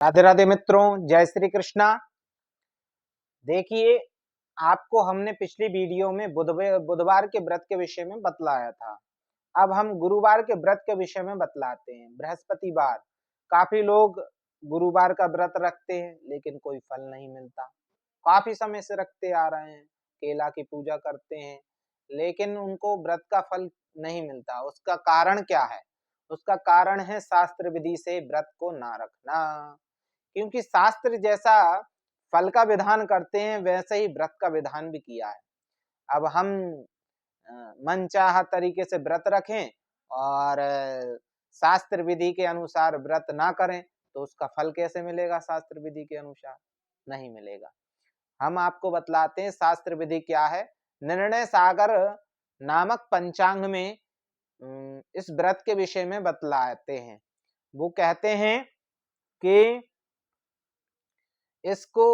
राधे राधे मित्रों, जय श्री कृष्णा। देखिए, आपको हमने पिछली वीडियो में बुधवार के व्रत के विषय में बतलाया था। अब हम गुरुवार के व्रत के विषय में बतलाते हैं। बृहस्पतिवार, काफी लोग गुरुवार का व्रत रखते हैं लेकिन कोई फल नहीं मिलता। काफी समय से रखते आ रहे हैं, केला की पूजा करते हैं लेकिन उनको व्रत का फल नहीं मिलता। उसका कारण क्या है? उसका कारण है शास्त्र विधि से व्रत को ना रखना। क्योंकि शास्त्र जैसा फल का विधान करते हैं वैसे ही व्रत का विधान भी किया है। अब हम मनचाहा तरीके से व्रत रखें और शास्त्र विधि के अनुसार व्रत ना करें तो उसका फल कैसे मिलेगा? शास्त्र विधि के अनुसार नहीं मिलेगा। हम आपको बतलाते हैं शास्त्र विधि क्या है। निर्णय सागर नामक पंचांग में इस व्रत के विषय में बतलाते हैं। वो कहते हैं कि इसको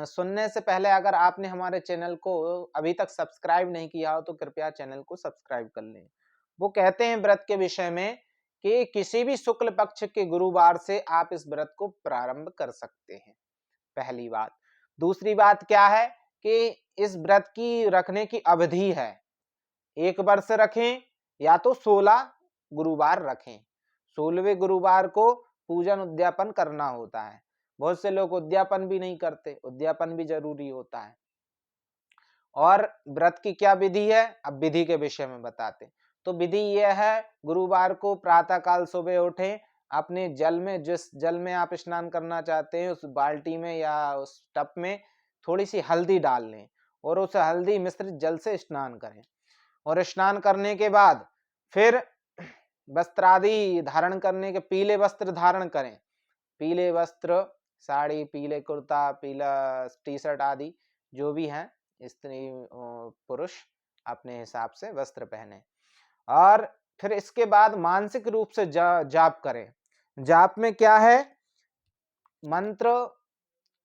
सुनने से पहले अगर आपने हमारे चैनल को अभी तक सब्सक्राइब नहीं किया हो तो कृपया चैनल को सब्सक्राइब कर लें। वो कहते हैं व्रत के विषय में कि किसी भी शुक्ल पक्ष के गुरुवार से आप इस व्रत को प्रारंभ कर सकते हैं, पहली बात। दूसरी बात क्या है कि इस व्रत की रखने की अवधि है, 1 वर्ष रखें या तो 16 गुरुवार रखें। 16वें गुरुवार को पूजन उद्यापन करना होता है। बहुत से लोग उद्यापन भी नहीं करते, उद्यापन भी जरूरी होता है। और व्रत की क्या विधि है, अब विधि के विषय में बताते। तो विधि यह है, गुरुवार को प्रातः काल सुबह उठें, अपने जल में, जिस जल में आप स्नान करना चाहते हैं उस बाल्टी में या उस टब में थोड़ी सी हल्दी डाल लें और उस हल्दी मिश्रित जल से स्नान करें। और स्नान करने के बाद फिर वस्त्रादि धारण करने के, पीले वस्त्र धारण करें। पीले वस्त्र, साड़ी, पीले कुर्ता, पीला टी शर्ट आदि जो भी हैं, स्त्री पुरुष अपने हिसाब से वस्त्र पहने। और फिर इसके बाद मानसिक रूप से जाप करें। जाप में क्या है? मंत्र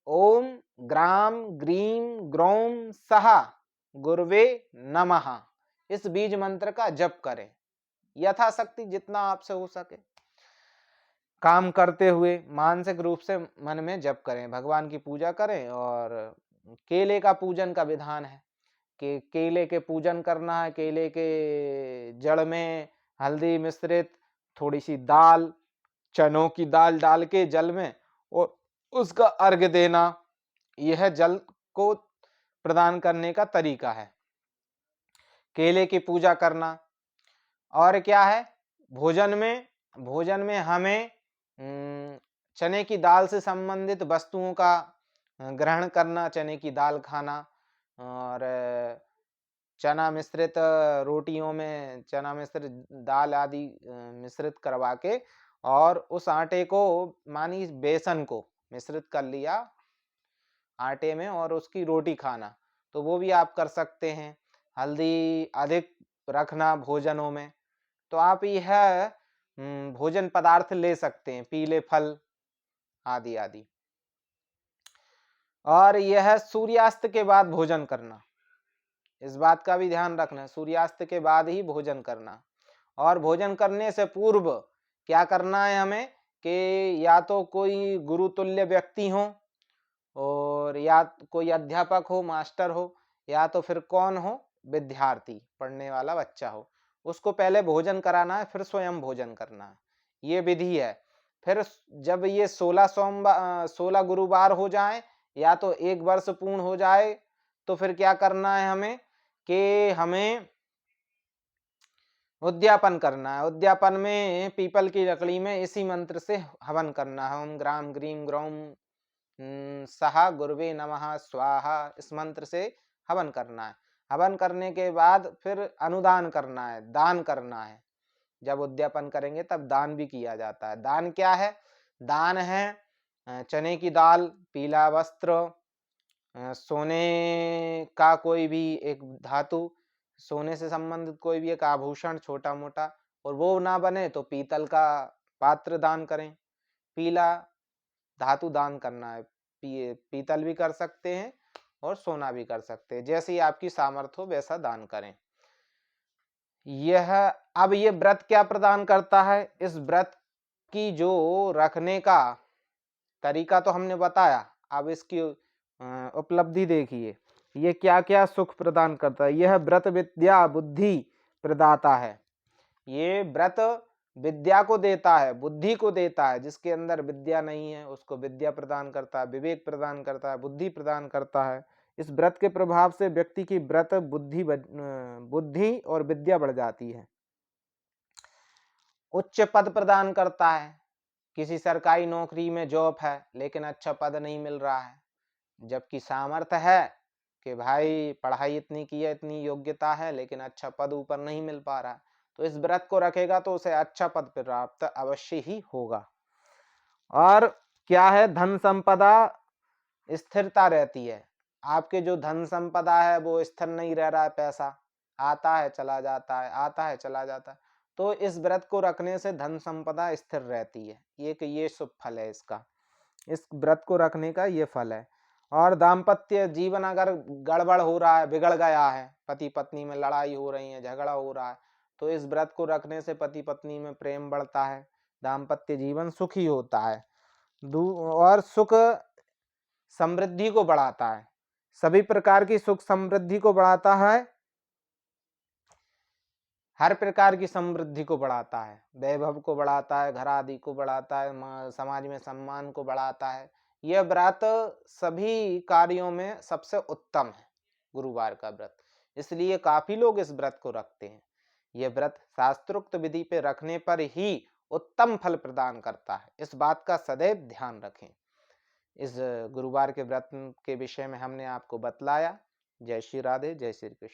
ओम ग्राम ग्रीम ग्रौम सहा गुरुवे नमः, इस बीज मंत्र का जप करें यथाशक्ति, जितना आपसे हो सके। काम करते हुए मानसिक रूप से मन में जप करें, भगवान की पूजा करें। और केले का पूजन का विधान है कि केले के पूजन करना है। केले के जड़ में हल्दी मिश्रित थोड़ी सी दाल, चनों की दाल डाल के जल में और उसका अर्घ्य देना, यह जल को प्रदान करने का तरीका है। केले की पूजा करना। और क्या है? भोजन में हमें चने की दाल से संबंधित वस्तुओं का ग्रहण करना, चने की दाल खाना। और चना मिश्रित रोटियों में चना मिश्रित दाल आदि मिश्रित करवा के और उस आटे को, मानी बेसन को मिश्रित कर लिया आटे में और उसकी रोटी खाना, तो वो भी आप कर सकते हैं। हल्दी अधिक रखना भोजनों में। तो आप यह भोजन पदार्थ ले सकते हैं, पीले फल आदि आदि। और यह सूर्यास्त के बाद भोजन करना, इस बात का भी ध्यान रखना, सूर्यास्त के बाद ही भोजन करना। और भोजन करने से पूर्व क्या करना है हमें कि या तो कोई गुरुतुल्य व्यक्ति हो और या कोई अध्यापक हो, मास्टर हो, या तो फिर कौन हो, विद्यार्थी, पढ़ने वाला बच्चा हो, उसको पहले भोजन कराना है, फिर स्वयं भोजन करना है। ये विधि है। फिर जब ये 16 गुरुवार हो जाए या तो 1 वर्ष पूर्ण हो जाए तो फिर क्या करना है हमें कि हमें उद्यापन करना है। उद्यापन में पीपल की लकड़ी में इसी मंत्र से हवन करना है। ओम ग्राम ग्रीम ग्रौम सहा गुरुवे नमः स्वाहा, इस मंत्र से हवन करना है। हवन करने के बाद फिर अनुदान करना है, दान करना है। जब उद्यापन करेंगे तब दान भी किया जाता है। दान क्या है? दान है चने की दाल, पीला वस्त्र, सोने का कोई भी एक धातु, सोने से संबंधित कोई भी एक आभूषण छोटा मोटा, और वो ना बने तो पीतल का पात्र दान करें। पीला धातु दान करना है। पीतल भी कर सकते हैं और सोना भी कर सकते हैं, जैसे ही आपकी सामर्थ्य हो वैसा दान करें। अब ये व्रत क्या प्रदान करता है? इस व्रत की जो रखने का तरीका तो हमने बताया, अब इसकी उपलब्धि देखिए। ये क्या क्या सुख प्रदान करता है। यह व्रत विद्या बुद्धि प्रदाता है। ये व्रत विद्या को देता है, बुद्धि को देता है। जिसके अंदर विद्या नहीं है उसको विद्या प्रदान करता है, विवेक प्रदान करता है, बुद्धि प्रदान करता है। इस व्रत के प्रभाव से व्यक्ति की व्रत बुद्धि और विद्या बढ़ जाती है। उच्च पद प्रदान करता है। किसी सरकारी नौकरी में जॉब है लेकिन अच्छा पद नहीं मिल रहा है, जबकि सामर्थ्य है कि भाई पढ़ाई इतनी की है, इतनी योग्यता है, लेकिन अच्छा पद ऊपर नहीं मिल पा रहा, तो इस व्रत को रखेगा तो उसे अच्छा पद प्राप्त अवश्य ही होगा। और क्या है, धन संपदा स्थिरता रहती है। आपके जो धन संपदा है वो स्थिर नहीं रह रहा है, पैसा आता है चला जाता है, आता है चला जाता है, तो इस व्रत को रखने से धन संपदा स्थिर रहती है। ये शुभ फल है इसका, इस व्रत को रखने का ये फल है। और दाम्पत्य जीवन अगर गड़बड़ हो रहा है, बिगड़ गया है, पति पत्नी में लड़ाई हो रही है, झगड़ा हो रहा है, तो इस व्रत को रखने से पति पत्नी में प्रेम बढ़ता है, दाम्पत्य जीवन सुखी होता है। और सुख समृद्धि को बढ़ाता है, सभी प्रकार की सुख समृद्धि को बढ़ाता है, हर प्रकार की समृद्धि को बढ़ाता है, वैभव को बढ़ाता है, घर आदि को बढ़ाता है, समाज में सम्मान को बढ़ाता है। यह व्रत सभी कार्यों में सबसे उत्तम है, गुरुवार का व्रत, इसलिए काफी लोग इस व्रत को रखते हैं। यह व्रत शास्त्रोक्त विधि पे रखने पर ही उत्तम फल प्रदान करता है, इस बात का सदैव ध्यान रखें। इस गुरुवार के व्रत के विषय में हमने आपको बतलाया। जय श्री राधे, जय श्री कृष्ण।